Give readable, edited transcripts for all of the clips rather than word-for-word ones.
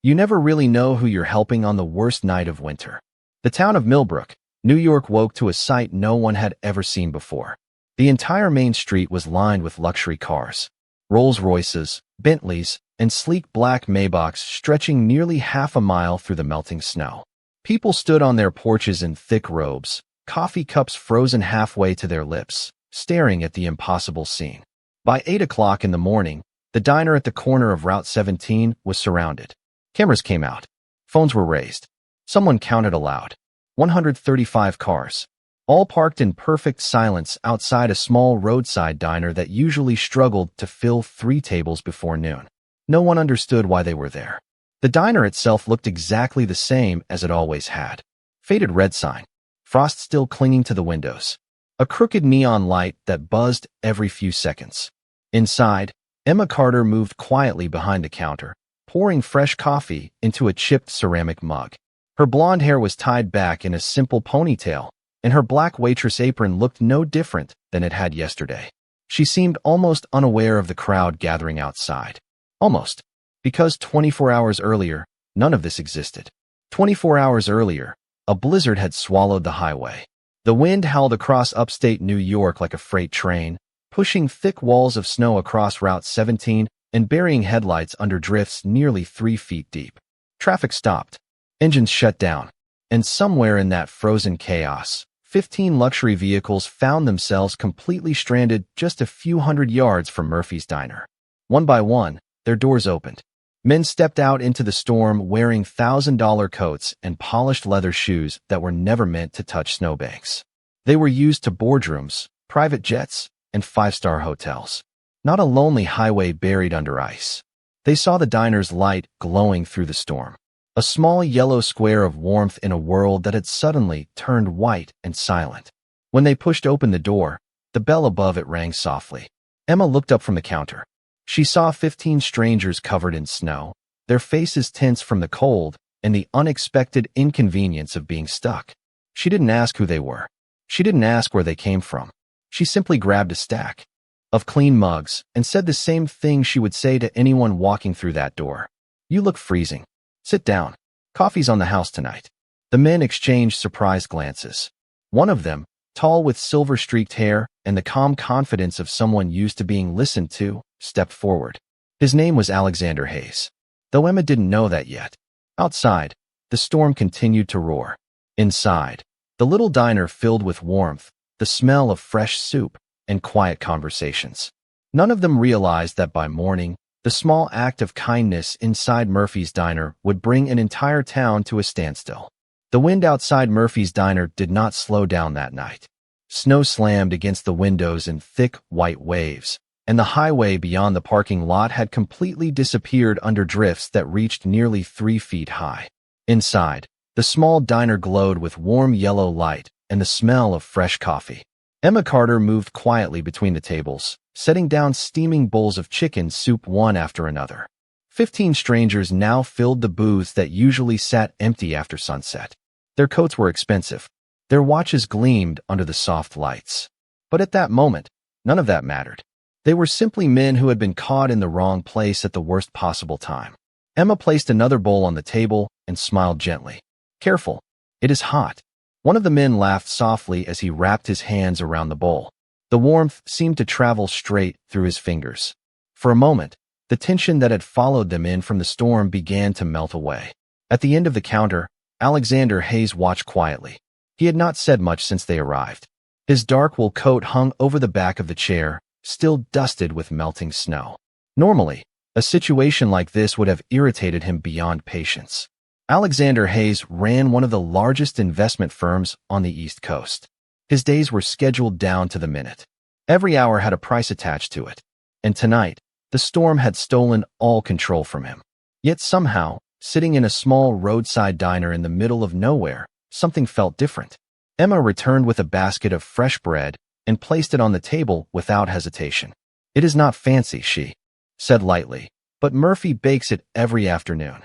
You never really know who you're helping on the worst night of winter. The town of Millbrook, New York woke to a sight no one had ever seen before. The entire main street was lined with luxury cars. Rolls-Royces, Bentleys, and sleek black Maybachs stretching nearly half a mile through the melting snow. People stood on their porches in thick robes, coffee cups frozen halfway to their lips, staring at the impossible scene. By 8 o'clock in the morning, the diner at the corner of Route 17 was surrounded. Cameras came out. Phones were raised. Someone counted aloud. 135 cars, all parked in perfect silence outside a small roadside diner that usually struggled to fill 3 tables before noon. No one understood why they were there. The diner itself looked exactly the same as it always had. Faded red sign, frost still clinging to the windows, a crooked neon light that buzzed every few seconds. Inside, Emma Carter moved quietly behind the counter, pouring fresh coffee into a chipped ceramic mug. Her blonde hair was tied back in a simple ponytail, and her black waitress apron looked no different than it had yesterday. She seemed almost unaware of the crowd gathering outside. Almost. Because 24 hours earlier, none of this existed. 24 hours earlier, a blizzard had swallowed the highway. The wind howled across upstate New York like a freight train, pushing thick walls of snow across Route 17 and burying headlights under drifts nearly 3 feet deep. Traffic stopped. Engines shut down. And somewhere in that frozen chaos, 15 luxury vehicles found themselves completely stranded just a few hundred yards from Murphy's Diner. One by one, their doors opened. Men stepped out into the storm wearing $1,000 coats and polished leather shoes that were never meant to touch snowbanks. They were used to boardrooms, private jets, and 5-star hotels. Not a lonely highway buried under ice. They saw the diner's light glowing through the storm. A small yellow square of warmth in a world that had suddenly turned white and silent. When they pushed open the door, the bell above it rang softly. Emma looked up from the counter. She saw 15 strangers covered in snow, their faces tense from the cold and the unexpected inconvenience of being stuck. She didn't ask who they were. She didn't ask where they came from. She simply grabbed a stack of clean mugs and said the same thing she would say to anyone walking through that door. "You look freezing. Sit down. Coffee's on the house tonight." The men exchanged surprised glances. One of them, tall with silver-streaked hair and the calm confidence of someone used to being listened to, stepped forward. His name was Alexander Hayes, though Emma didn't know that yet. Outside, the storm continued to roar. Inside, the little diner filled with warmth, the smell of fresh soup, and quiet conversations. None of them realized that by morning, the small act of kindness inside Murphy's Diner would bring an entire town to a standstill. The wind outside Murphy's Diner did not slow down that night. Snow slammed against the windows in thick, white waves, and the highway beyond the parking lot had completely disappeared under drifts that reached nearly 3 feet high. Inside, the small diner glowed with warm yellow light and the smell of fresh coffee. Emma Carter moved quietly between the tables, setting down steaming bowls of chicken soup one after another. 15 strangers now filled the booths that usually sat empty after sunset. Their coats were expensive. Their watches gleamed under the soft lights. But at that moment, none of that mattered. They were simply men who had been caught in the wrong place at the worst possible time. Emma placed another bowl on the table and smiled gently. "Careful. It is hot." One of the men laughed softly as he wrapped his hands around the bowl. The warmth seemed to travel straight through his fingers. For a moment, the tension that had followed them in from the storm began to melt away. At the end of the counter, Alexander Hayes watched quietly. He had not said much since they arrived. His dark wool coat hung over the back of the chair, still dusted with melting snow. Normally, a situation like this would have irritated him beyond patience. Alexander Hayes ran one of the largest investment firms on the East Coast. His days were scheduled down to the minute. Every hour had a price attached to it. And tonight, the storm had stolen all control from him. Yet somehow, sitting in a small roadside diner in the middle of nowhere, something felt different. Emma returned with a basket of fresh bread and placed it on the table without hesitation. "It is not fancy," she said lightly, "but Murphy bakes it every afternoon."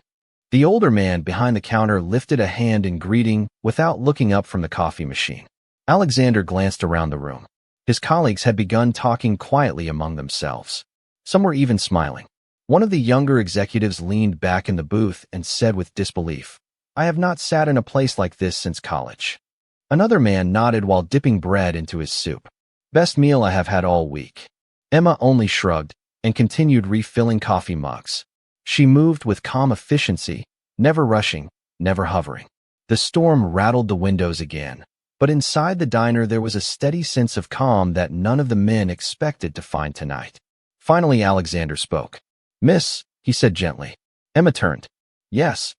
The older man behind the counter lifted a hand in greeting without looking up from the coffee machine. Alexander glanced around the room. His colleagues had begun talking quietly among themselves. Some were even smiling. One of the younger executives leaned back in the booth and said with disbelief, "I have not sat in a place like this since college." Another man nodded while dipping bread into his soup. "Best meal I have had all week." Emma only shrugged and continued refilling coffee mugs. She moved with calm efficiency, never rushing, never hovering. The storm rattled the windows again, but inside the diner there was a steady sense of calm that none of the men expected to find tonight. Finally, Alexander spoke. "Miss," he said gently. Emma turned. "Yes.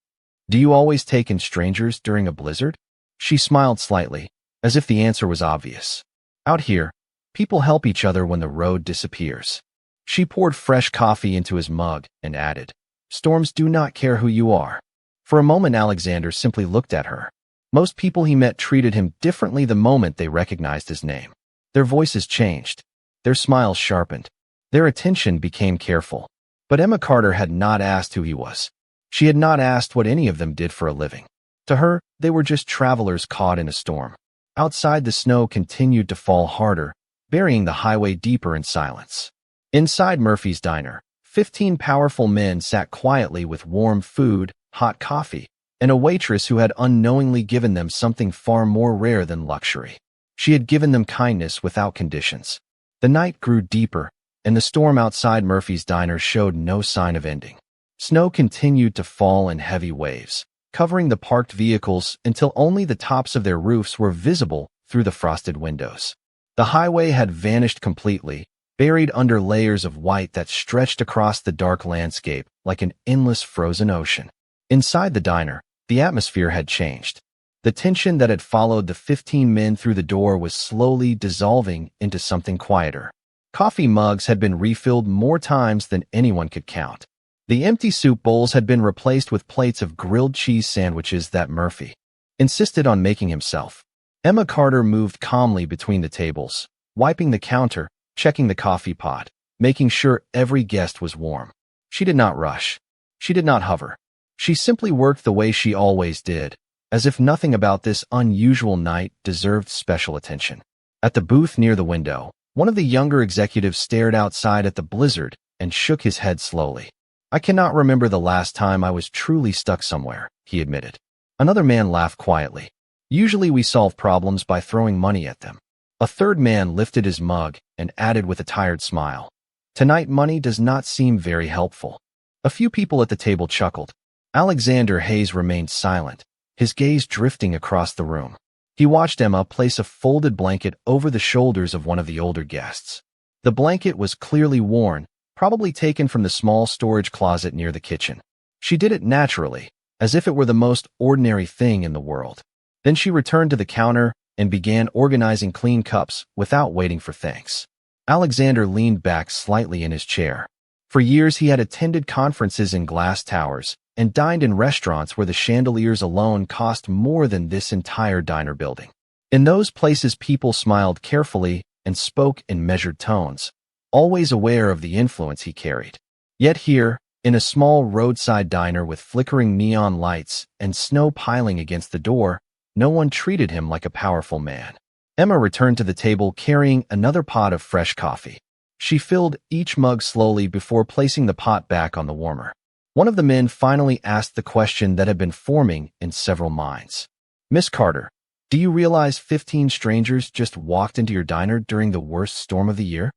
Do you always take in strangers during a blizzard?" She smiled slightly, as if the answer was obvious. "Out here, people help each other when the road disappears." She poured fresh coffee into his mug and added, "Storms do not care who you are." For a moment, Alexander simply looked at her. Most people he met treated him differently the moment they recognized his name. Their voices changed. Their smiles sharpened. Their attention became careful. But Emma Carter had not asked who he was. She had not asked what any of them did for a living. To her, they were just travelers caught in a storm. Outside, the snow continued to fall harder, burying the highway deeper in silence. Inside Murphy's diner, 15 powerful men sat quietly with warm food, hot coffee, and a waitress who had unknowingly given them something far more rare than luxury. She had given them kindness without conditions. The night grew deeper, and the storm outside Murphy's diner showed no sign of ending. Snow continued to fall in heavy waves, covering the parked vehicles until only the tops of their roofs were visible through the frosted windows. The highway had vanished completely, buried under layers of white that stretched across the dark landscape like an endless frozen ocean. Inside the diner, the atmosphere had changed. The tension that had followed the 15 men through the door was slowly dissolving into something quieter. Coffee mugs had been refilled more times than anyone could count. The empty soup bowls had been replaced with plates of grilled cheese sandwiches that Murphy insisted on making himself. Emma Carter moved calmly between the tables, wiping the counter, checking the coffee pot, making sure every guest was warm. She did not rush. She did not hover. She simply worked the way she always did, as if nothing about this unusual night deserved special attention. At the booth near the window, one of the younger executives stared outside at the blizzard and shook his head slowly. "I cannot remember the last time I was truly stuck somewhere," he admitted. Another man laughed quietly. "Usually we solve problems by throwing money at them." A third man lifted his mug and added with a tired smile, "Tonight money does not seem very helpful." A few people at the table chuckled. Alexander Hayes remained silent, his gaze drifting across the room. He watched Emma place a folded blanket over the shoulders of one of the older guests. The blanket was clearly worn, probably taken from the small storage closet near the kitchen. She did it naturally, as if it were the most ordinary thing in the world. Then she returned to the counter and began organizing clean cups without waiting for thanks. Alexander leaned back slightly in his chair. For years he had attended conferences in glass towers and dined in restaurants where the chandeliers alone cost more than this entire diner building. In those places, people smiled carefully and spoke in measured tones, always aware of the influence he carried. Yet here, in a small roadside diner with flickering neon lights and snow piling against the door, no one treated him like a powerful man. Emma returned to the table carrying another pot of fresh coffee. She filled each mug slowly before placing the pot back on the warmer. One of the men finally asked the question that had been forming in several minds. "Miss Carter, do you realize 15 strangers just walked into your diner during the worst storm of the year?"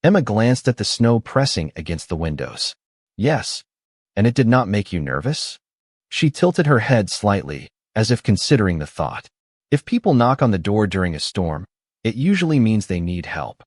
Emma glanced at the snow pressing against the windows. "Yes. And it did not make you nervous?" She tilted her head slightly, as if considering the thought. If people knock on the door during a storm, it usually means they need help.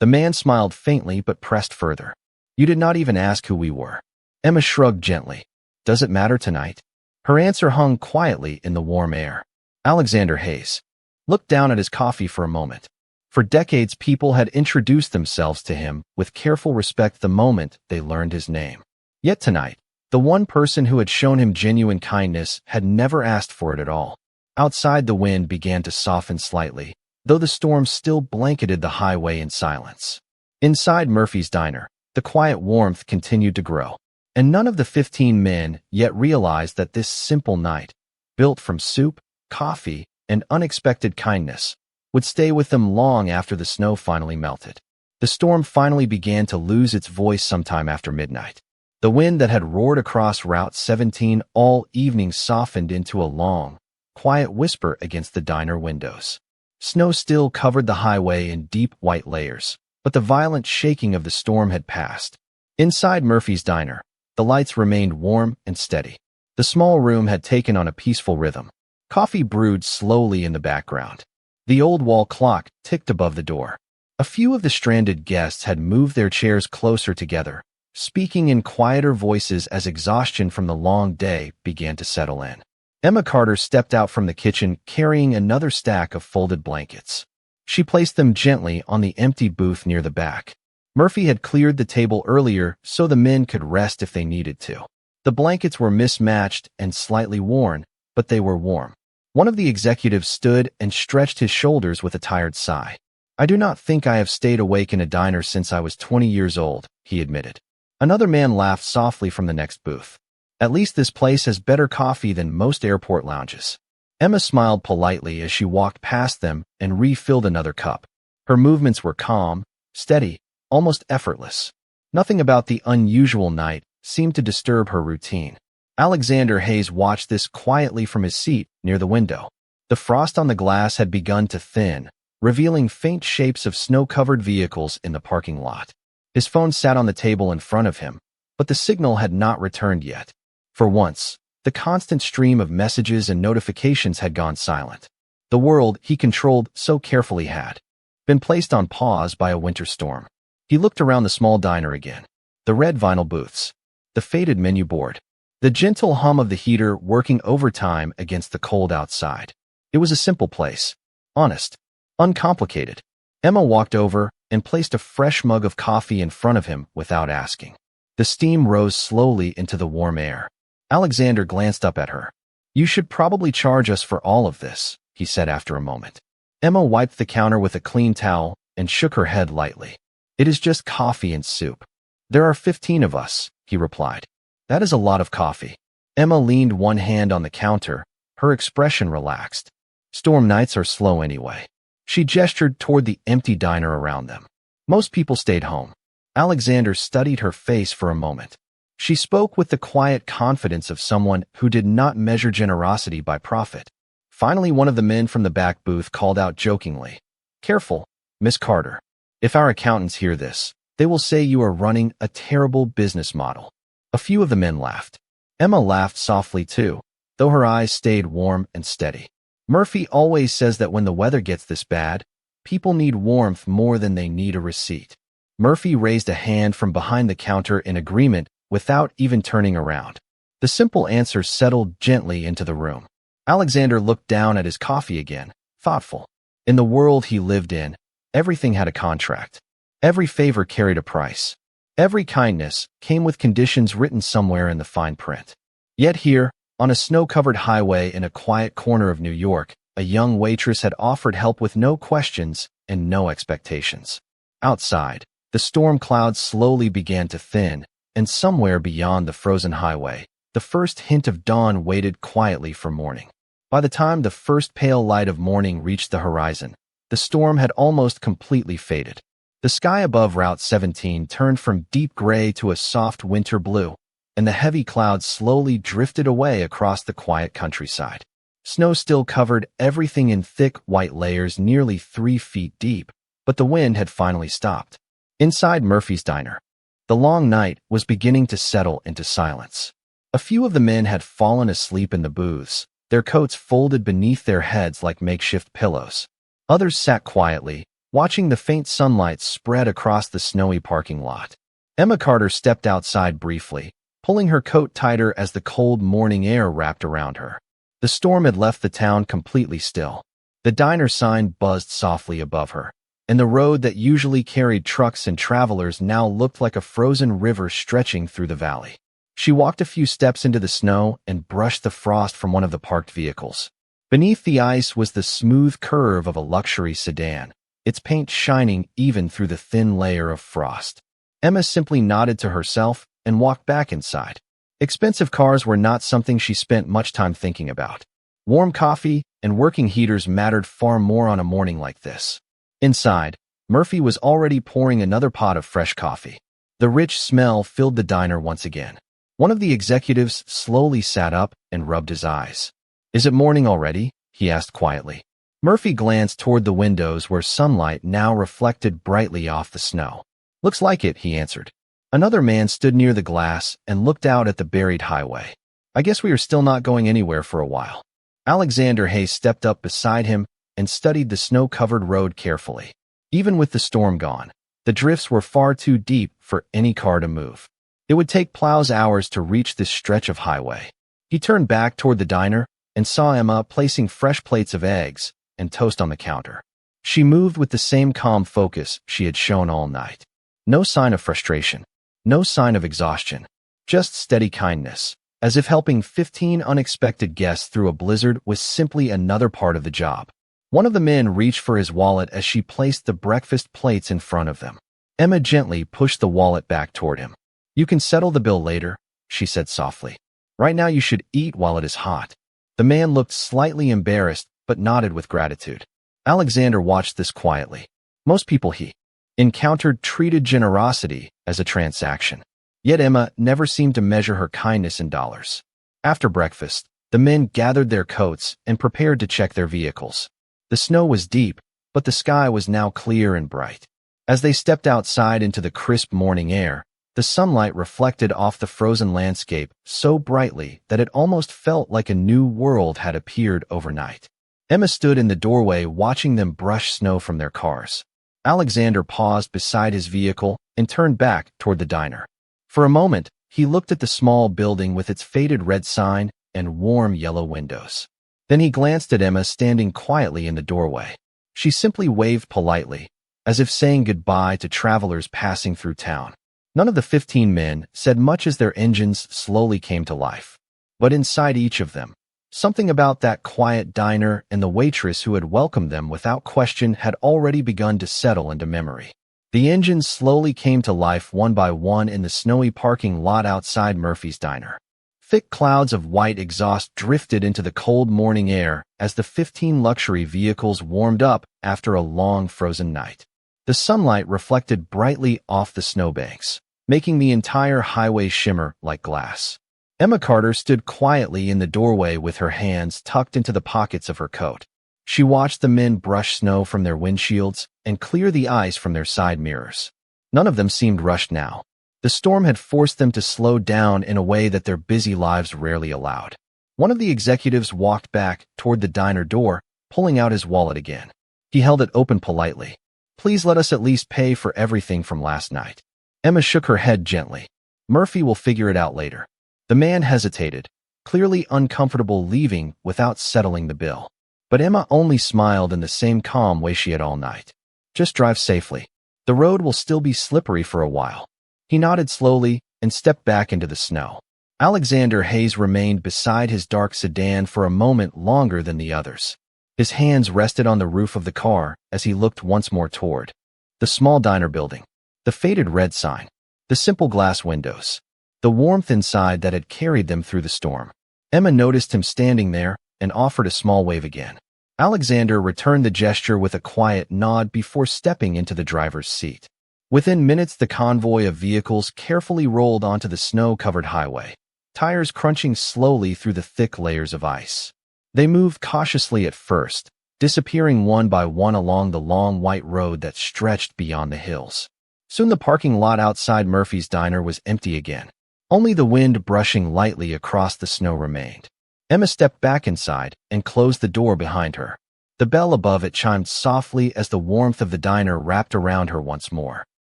The man smiled faintly but pressed further. "You did not even ask who we were." Emma shrugged gently. "Does it matter tonight?" Her answer hung quietly in the warm air. Alexander Hayes looked down at his coffee for a moment. For decades, people had introduced themselves to him with careful respect the moment they learned his name. Yet tonight, the one person who had shown him genuine kindness had never asked for it at all. Outside, the wind began to soften slightly, though the storm still blanketed the highway in silence. Inside Murphy's diner, the quiet warmth continued to grow, and none of the 15 men yet realized that this simple night, built from soup, coffee, and unexpected kindness, would stay with them long after the snow finally melted. The storm finally began to lose its voice sometime after midnight. The wind that had roared across Route 17 all evening softened into a long, quiet whisper against the diner windows. Snow still covered the highway in deep white layers, but the violent shaking of the storm had passed. Inside Murphy's diner, the lights remained warm and steady. The small room had taken on a peaceful rhythm. Coffee brewed slowly in the background. The old wall clock ticked above the door. A few of the stranded guests had moved their chairs closer together, speaking in quieter voices as exhaustion from the long day began to settle in. Emma Carter stepped out from the kitchen carrying another stack of folded blankets. She placed them gently on the empty booth near the back. Murphy had cleared the table earlier so the men could rest if they needed to. The blankets were mismatched and slightly worn, but they were warm. One of the executives stood and stretched his shoulders with a tired sigh. "I do not think I have stayed awake in a diner since I was 20 years old," he admitted. Another man laughed softly from the next booth. "At least this place has better coffee than most airport lounges." Emma smiled politely as she walked past them and refilled another cup. Her movements were calm, steady, almost effortless. Nothing about the unusual night seemed to disturb her routine. Alexander Hayes watched this quietly from his seat near the window. The frost on the glass had begun to thin, revealing faint shapes of snow-covered vehicles in the parking lot. His phone sat on the table in front of him, but the signal had not returned yet. For once, the constant stream of messages and notifications had gone silent. The world he controlled so carefully had been placed on pause by a winter storm. He looked around the small diner again. The red vinyl booths, the faded menu board, the gentle hum of the heater working overtime against the cold outside. It was a simple place, honest, uncomplicated. Emma walked over and placed a fresh mug of coffee in front of him without asking. The steam rose slowly into the warm air. Alexander glanced up at her. "You should probably charge us for all of this," he said after a moment. Emma wiped the counter with a clean towel and shook her head lightly. "It is just coffee and soup." "There are 15 of us," he replied. "That is a lot of coffee." Emma leaned one hand on the counter, her expression relaxed. "Storm nights are slow anyway." She gestured toward the empty diner around them. Most people stayed home. Alexander studied her face for a moment. She spoke with the quiet confidence of someone who did not measure generosity by profit. Finally, one of the men from the back booth called out jokingly, "Careful, Miss Carter. If our accountants hear this, they will say you are running a terrible business model." A few of the men laughed. Emma laughed softly too, though her eyes stayed warm and steady. "Murphy always says that when the weather gets this bad, people need warmth more than they need a receipt." Murphy raised a hand from behind the counter in agreement without even turning around. The simple answer settled gently into the room. Alexander looked down at his coffee again, thoughtful. In the world he lived in, everything had a contract. Every favor carried a price. Every kindness came with conditions written somewhere in the fine print. Yet here, on a snow-covered highway in a quiet corner of New York, a young waitress had offered help with no questions and no expectations. Outside, the storm clouds slowly began to thin, and somewhere beyond the frozen highway, the first hint of dawn waited quietly for morning. By the time the first pale light of morning reached the horizon, the storm had almost completely faded. The sky above Route 17 turned from deep gray to a soft winter blue, and the heavy clouds slowly drifted away across the quiet countryside. Snow still covered everything in thick white layers nearly 3 feet deep, but the wind had finally stopped. Inside Murphy's diner, the long night was beginning to settle into silence. A few of the men had fallen asleep in the booths, their coats folded beneath their heads like makeshift pillows. Others sat quietly, watching the faint sunlight spread across the snowy parking lot. Emma Carter stepped outside briefly, pulling her coat tighter as the cold morning air wrapped around her. The storm had left the town completely still. The diner sign buzzed softly above her, and the road that usually carried trucks and travelers now looked like a frozen river stretching through the valley. She walked a few steps into the snow and brushed the frost from one of the parked vehicles. Beneath the ice was the smooth curve of a luxury sedan, its paint shining even through the thin layer of frost. Emma simply nodded to herself and walked back inside. Expensive cars were not something she spent much time thinking about. Warm coffee and working heaters mattered far more on a morning like this. Inside, Murphy was already pouring another pot of fresh coffee. The rich smell filled the diner once again. One of the executives slowly sat up and rubbed his eyes. "Is it morning already?" he asked quietly. Murphy glanced toward the windows where sunlight now reflected brightly off the snow. "Looks like it," he answered. Another man stood near the glass and looked out at the buried highway. "I guess we are still not going anywhere for a while." Alexander Hayes stepped up beside him and studied the snow-covered road carefully. Even with the storm gone, the drifts were far too deep for any car to move. It would take plows hours to reach this stretch of highway. He turned back toward the diner and saw Emma placing fresh plates of eggs and toast on the counter. She moved with the same calm focus she had shown all night. No sign of frustration, no sign of exhaustion, just steady kindness, as if helping 15 unexpected guests through a blizzard was simply another part of the job. One of the men reached for his wallet as she placed the breakfast plates in front of them. Emma gently pushed the wallet back toward him. "You can settle the bill later," she said softly. "Right now you should eat while it is hot." The man looked slightly embarrassed, but nodded with gratitude. Alexander watched this quietly. Most people he encountered treated generosity as a transaction. Yet Emma never seemed to measure her kindness in dollars. After breakfast, the men gathered their coats and prepared to check their vehicles. The snow was deep, but the sky was now clear and bright. As they stepped outside into the crisp morning air, the sunlight reflected off the frozen landscape so brightly that it almost felt like a new world had appeared overnight. Emma stood in the doorway watching them brush snow from their cars. Alexander paused beside his vehicle and turned back toward the diner. For a moment, he looked at the small building with its faded red sign and warm yellow windows. Then he glanced at Emma standing quietly in the doorway. She simply waved politely, as if saying goodbye to travelers passing through town. None of the 15 men said much as their engines slowly came to life. But inside each of them, something about that quiet diner and the waitress who had welcomed them without question had already begun to settle into memory. The engines slowly came to life one by one in the snowy parking lot outside Murphy's diner. Thick clouds of white exhaust drifted into the cold morning air as the 15 luxury vehicles warmed up after a long frozen night. The sunlight reflected brightly off the snowbanks, making the entire highway shimmer like glass. Emma Carter stood quietly in the doorway with her hands tucked into the pockets of her coat. She watched the men brush snow from their windshields and clear the ice from their side mirrors. None of them seemed rushed now. The storm had forced them to slow down in a way that their busy lives rarely allowed. One of the executives walked back toward the diner door, pulling out his wallet again. He held it open politely. "Please let us at least pay for everything from last night." Emma shook her head gently. "Murphy will figure it out later." The man hesitated, clearly uncomfortable leaving without settling the bill. But Emma only smiled in the same calm way she had all night. "Just drive safely. The road will still be slippery for a while." He nodded slowly and stepped back into the snow. Alexander Hayes remained beside his dark sedan for a moment longer than the others. His hands rested on the roof of the car as he looked once more toward the small diner building, the faded red sign, the simple glass windows, the warmth inside that had carried them through the storm. Emma noticed him standing there and offered a small wave again. Alexander returned the gesture with a quiet nod before stepping into the driver's seat. Within minutes, the convoy of vehicles carefully rolled onto the snow-covered highway, tires crunching slowly through the thick layers of ice. They moved cautiously at first, disappearing one by one along the long white road that stretched beyond the hills. Soon the parking lot outside Murphy's diner was empty again. Only the wind brushing lightly across the snow remained. Emma stepped back inside and closed the door behind her. The bell above it chimed softly as the warmth of the diner wrapped around her once more.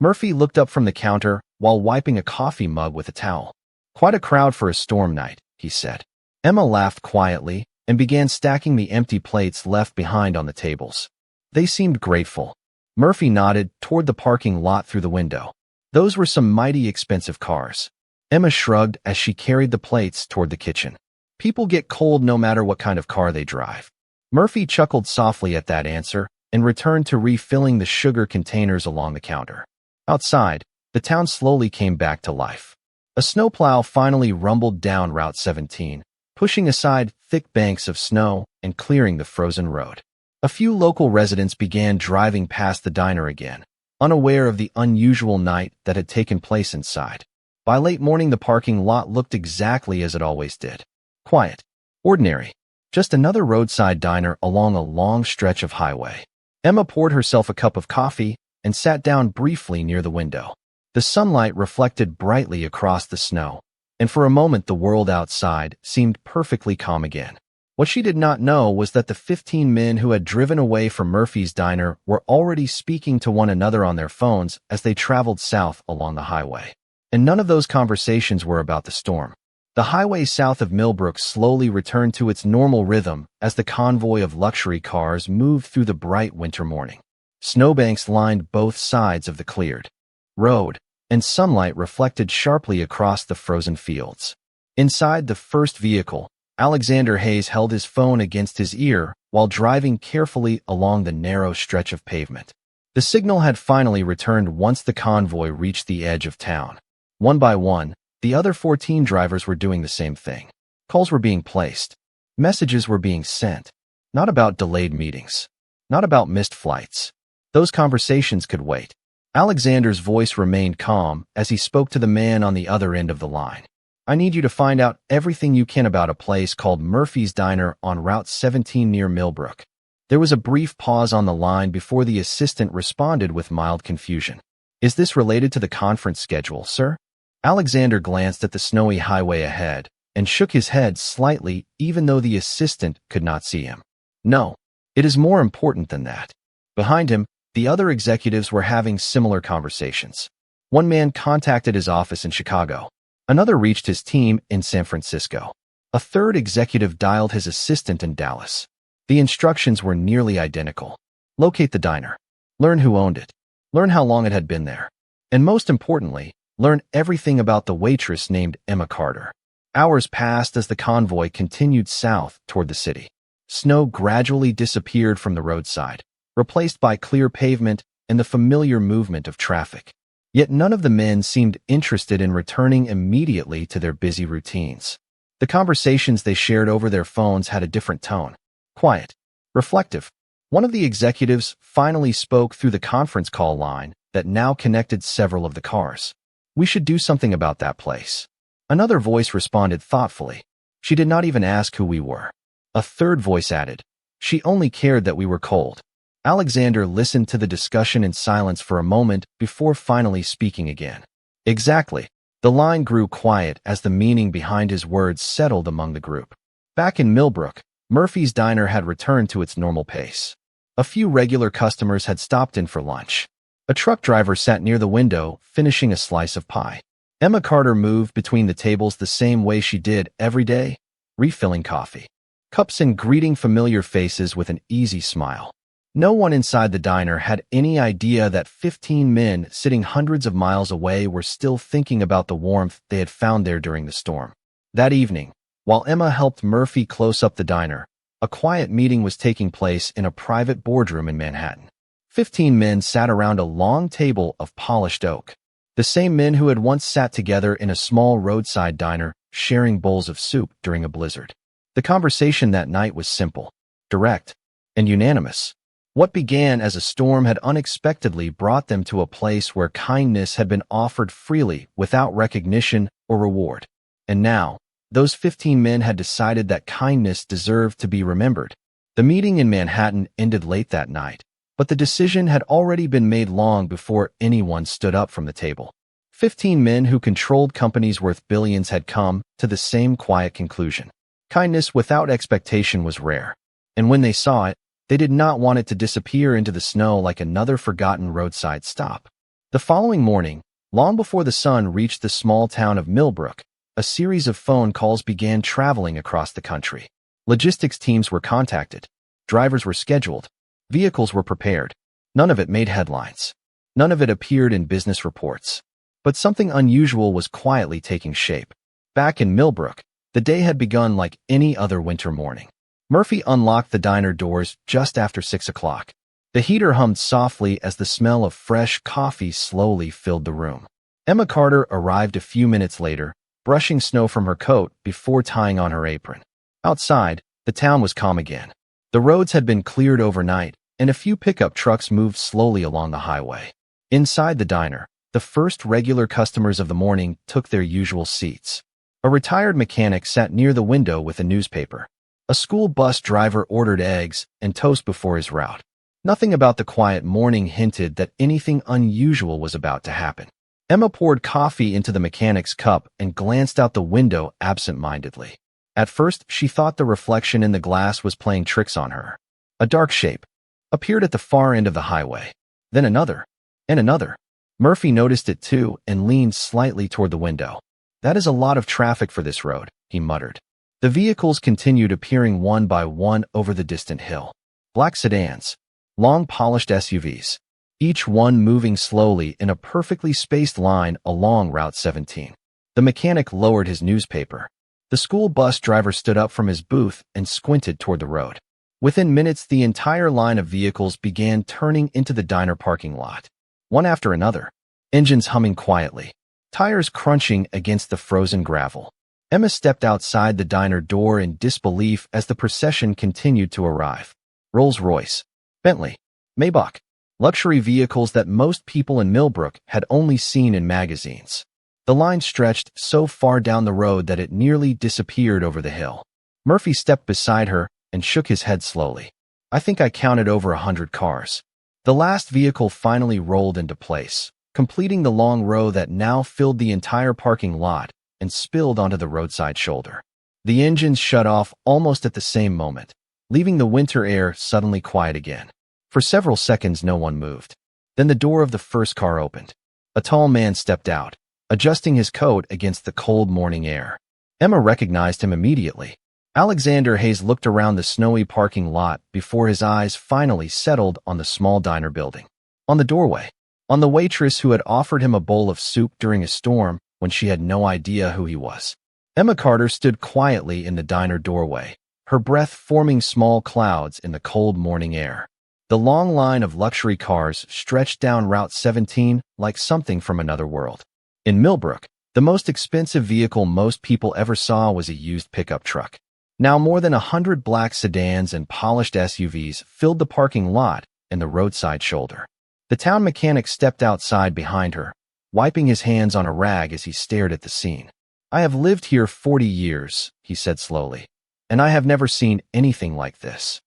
Murphy looked up from the counter while wiping a coffee mug with a towel. "Quite a crowd for a storm night," he said. Emma laughed quietly and began stacking the empty plates left behind on the tables. They seemed grateful. Murphy nodded toward the parking lot through the window. Those were some mighty expensive cars. Emma shrugged as she carried the plates toward the kitchen. "People get cold no matter what kind of car they drive." Murphy chuckled softly at that answer and returned to refilling the sugar containers along the counter. Outside, the town slowly came back to life. A snowplow finally rumbled down Route 17, pushing aside thick banks of snow and clearing the frozen road. A few local residents began driving past the diner again, unaware of the unusual night that had taken place inside. By late morning, the parking lot looked exactly as it always did. Quiet. Ordinary. Just another roadside diner along a long stretch of highway. Emma poured herself a cup of coffee and sat down briefly near the window. The sunlight reflected brightly across the snow, and for a moment the world outside seemed perfectly calm again. What she did not know was that the 15 men who had driven away from Murphy's diner were already speaking to one another on their phones as they traveled south along the highway. And none of those conversations were about the storm. The highway south of Millbrook slowly returned to its normal rhythm as the convoy of luxury cars moved through the bright winter morning. Snowbanks lined both sides of the cleared road, and sunlight reflected sharply across the frozen fields. Inside the first vehicle, Alexander Hayes held his phone against his ear while driving carefully along the narrow stretch of pavement. The signal had finally returned once the convoy reached the edge of town. One by one, the other 14 drivers were doing the same thing. Calls were being placed. Messages were being sent. Not about delayed meetings. Not about missed flights. Those conversations could wait. Alexander's voice remained calm as he spoke to the man on the other end of the line. I need you to find out everything you can about a place called Murphy's Diner on Route 17 near Millbrook. There was a brief pause on the line before the assistant responded with mild confusion. Is this related to the conference schedule, sir? Alexander glanced at the snowy highway ahead and shook his head slightly even though the assistant could not see him. No, it is more important than that. Behind him, the other executives were having similar conversations. One man contacted his office in Chicago. Another reached his team in San Francisco. A third executive dialed his assistant in Dallas. The instructions were nearly identical. Locate the diner. Learn who owned it. Learn how long it had been there. And most importantly, learn everything about the waitress named Emma Carter. Hours passed as the convoy continued south toward the city. Snow gradually disappeared from the roadside, replaced by clear pavement and the familiar movement of traffic. Yet none of the men seemed interested in returning immediately to their busy routines. The conversations they shared over their phones had a different tone. Quiet. Reflective. One of the executives finally spoke through the conference call line that now connected several of the cars. We should do something about that place. Another voice responded thoughtfully. She did not even ask who we were. A third voice added. She only cared that we were cold. Alexander listened to the discussion in silence for a moment before finally speaking again. Exactly. The line grew quiet as the meaning behind his words settled among the group. Back in Millbrook, Murphy's Diner had returned to its normal pace. A few regular customers had stopped in for lunch. A truck driver sat near the window, finishing a slice of pie. Emma Carter moved between the tables the same way she did every day, refilling coffee. Cups and greeting familiar faces with an easy smile. No one inside the diner had any idea that 15 men sitting hundreds of miles away were still thinking about the warmth they had found there during the storm. That evening, while Emma helped Murphy close up the diner, a quiet meeting was taking place in a private boardroom in Manhattan. 15 men sat around a long table of polished oak. The same men who had once sat together in a small roadside diner, sharing bowls of soup during a blizzard. The conversation that night was simple, direct, and unanimous. What began as a storm had unexpectedly brought them to a place where kindness had been offered freely without recognition or reward. And now, those 15 men had decided that kindness deserved to be remembered. The meeting in Manhattan ended late that night, but the decision had already been made long before anyone stood up from the table. 15 men who controlled companies worth billions had come to the same quiet conclusion. Kindness without expectation was rare, and when they saw it, they did not want it to disappear into the snow like another forgotten roadside stop. The following morning, long before the sun reached the small town of Millbrook, a series of phone calls began traveling across the country. Logistics teams were contacted. Drivers were scheduled. Vehicles were prepared. None of it made headlines. None of it appeared in business reports. But something unusual was quietly taking shape. Back in Millbrook, the day had begun like any other winter morning. Murphy unlocked the diner doors just after 6 o'clock. The heater hummed softly as the smell of fresh coffee slowly filled the room. Emma Carter arrived a few minutes later, brushing snow from her coat before tying on her apron. Outside, the town was calm again. The roads had been cleared overnight, and a few pickup trucks moved slowly along the highway. Inside the diner, the first regular customers of the morning took their usual seats. A retired mechanic sat near the window with a newspaper. A school bus driver ordered eggs and toast before his route. Nothing about the quiet morning hinted that anything unusual was about to happen. Emma poured coffee into the mechanic's cup and glanced out the window absent-mindedly. At first, she thought the reflection in the glass was playing tricks on her. A dark shape appeared at the far end of the highway. Then another, and another. Murphy noticed it too and leaned slightly toward the window. "That is a lot of traffic for this road," he muttered. The vehicles continued appearing one by one over the distant hill. Black sedans, long polished SUVs, each one moving slowly in a perfectly spaced line along Route 17. The mechanic lowered his newspaper. The school bus driver stood up from his booth and squinted toward the road. Within minutes, the entire line of vehicles began turning into the diner parking lot. One after another, engines humming quietly, tires crunching against the frozen gravel. Emma stepped outside the diner door in disbelief as the procession continued to arrive. Rolls-Royce, Bentley, Maybach, luxury vehicles that most people in Millbrook had only seen in magazines. The line stretched so far down the road that it nearly disappeared over the hill. Murphy stepped beside her and shook his head slowly. "I think I counted over 100 cars." The last vehicle finally rolled into place, completing the long row that now filled the entire parking lot and spilled onto the roadside shoulder. The engines shut off almost at the same moment, leaving the winter air suddenly quiet again. For several seconds, no one moved. Then the door of the first car opened. A tall man stepped out, adjusting his coat against the cold morning air. Emma recognized him immediately. Alexander Hayes looked around the snowy parking lot before his eyes finally settled on the small diner building. On the doorway, on the waitress who had offered him a bowl of soup during a storm when she had no idea who he was. Emma Carter stood quietly in the diner doorway, her breath forming small clouds in the cold morning air. The long line of luxury cars stretched down Route 17 like something from another world. In Millbrook, the most expensive vehicle most people ever saw was a used pickup truck. Now more than 100 black sedans and polished SUVs filled the parking lot and the roadside shoulder. The town mechanic stepped outside behind her, wiping his hands on a rag as he stared at the scene. "I have lived here 40 years, he said slowly, "and I have never seen anything like this."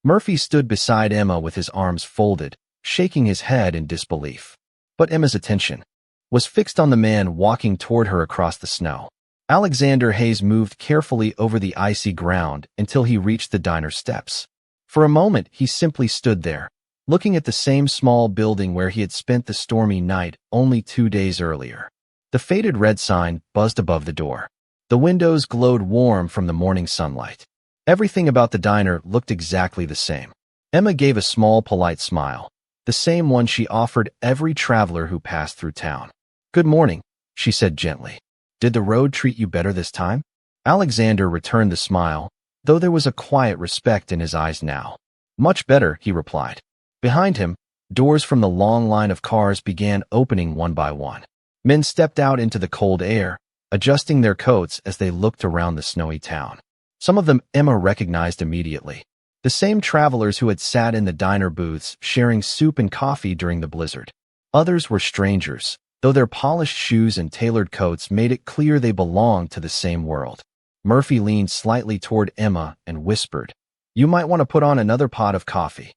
Murphy stood beside Emma with his arms folded, shaking his head in disbelief. But Emma's attention was fixed on the man walking toward her across the snow. Alexander Hayes moved carefully over the icy ground until he reached the diner steps. For a moment, he simply stood there, looking at the same small building where he had spent the stormy night only 2 days earlier. The faded red sign buzzed above the door. The windows glowed warm from the morning sunlight. Everything about the diner looked exactly the same. Emma gave a small, polite smile, the same one she offered every traveler who passed through town. "Good morning," she said gently. "Did the road treat you better this time?" Alexander returned the smile, though there was a quiet respect in his eyes now. "Much better," he replied. Behind him, doors from the long line of cars began opening one by one. Men stepped out into the cold air, adjusting their coats as they looked around the snowy town. Some of them Emma recognized immediately. The same travelers who had sat in the diner booths sharing soup and coffee during the blizzard. Others were strangers, though their polished shoes and tailored coats made it clear they belonged to the same world. Murphy leaned slightly toward Emma and whispered, "You might want to put on another pot of coffee."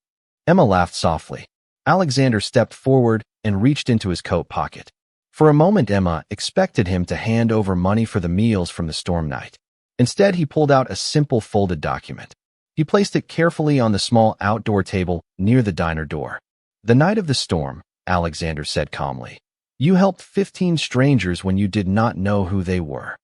Emma laughed softly. Alexander stepped forward and reached into his coat pocket. For a moment, Emma expected him to hand over money for the meals from the storm night. Instead, he pulled out a simple folded document. He placed it carefully on the small outdoor table near the diner door. "The night of the storm," Alexander said calmly, "you helped 15 strangers when you did not know who they were."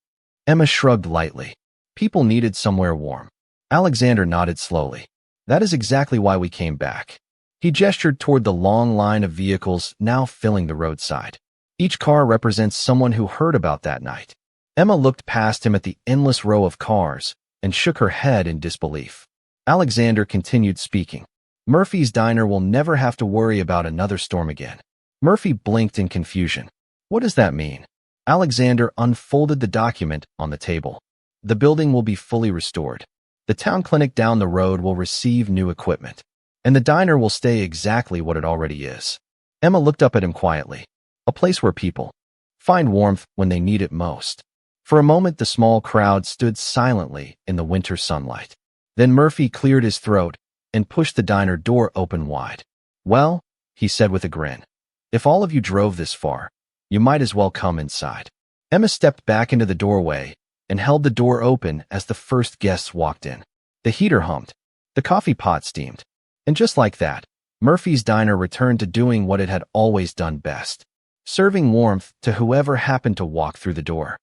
Emma shrugged lightly. "People needed somewhere warm." Alexander nodded slowly. "That is exactly why we came back." He gestured toward the long line of vehicles now filling the roadside. Each car represents someone who heard about that night. Emma looked past him at the endless row of cars and shook her head in disbelief. Alexander continued speaking. "Murphy's diner will never have to worry about another storm again." Murphy blinked in confusion. "What does that mean?" Alexander unfolded the document on the table. "The building will be fully restored. The town clinic down the road will receive new equipment. And the diner will stay exactly what it already is." Emma looked up at him quietly. A place where people find warmth when they need it most. For a moment, the small crowd stood silently in the winter sunlight. Then Murphy cleared his throat and pushed the diner door open wide. "Well," he said with a grin, "if all of you drove this far, you might as well come inside." Emma stepped back into the doorway and held the door open as the first guests walked in. The heater hummed. The coffee pot steamed. And just like that, Murphy's diner returned to doing what it had always done best, serving warmth to whoever happened to walk through the door.